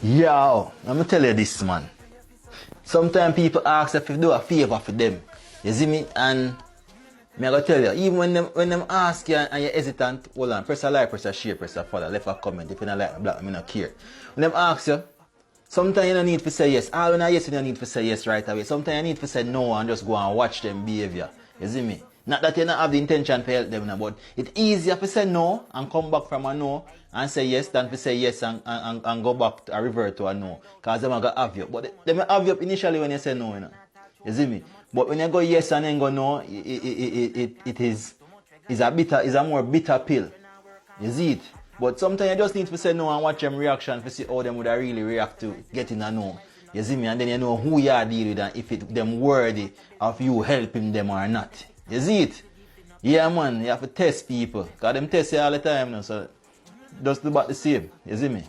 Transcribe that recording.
Yo, let me tell you this, man. Sometimes people ask if you do a favor for them. You see me? And me I gotta tell you, even when them ask you and you're hesitant, hold on, press a like, press a share, press a follow, left a comment. If you don't like me, black, me not care. When them ask you, sometimes you don't need to say yes. All when I yes, you don't need to say yes right away. Sometimes you need to say no and just go and watch them behavior. You see me? Not that you don't have the intention to help them now, but it's easier to say no and come back from a no and say yes than to say yes and go back to, revert to a no. Because them are going to have you. But they may have you up initially when you say no, you know. You see me? But when you go yes and then go no, it is a more bitter pill. You see it? But sometimes you just need to say no and watch them reaction to see how them would really react to getting a no. You see me? And then you know who you are dealing with and if them worthy of you helping them or not. You see it? Yeah, man, you have to test people. Because them test you all the time now, so just do about the same. You see me?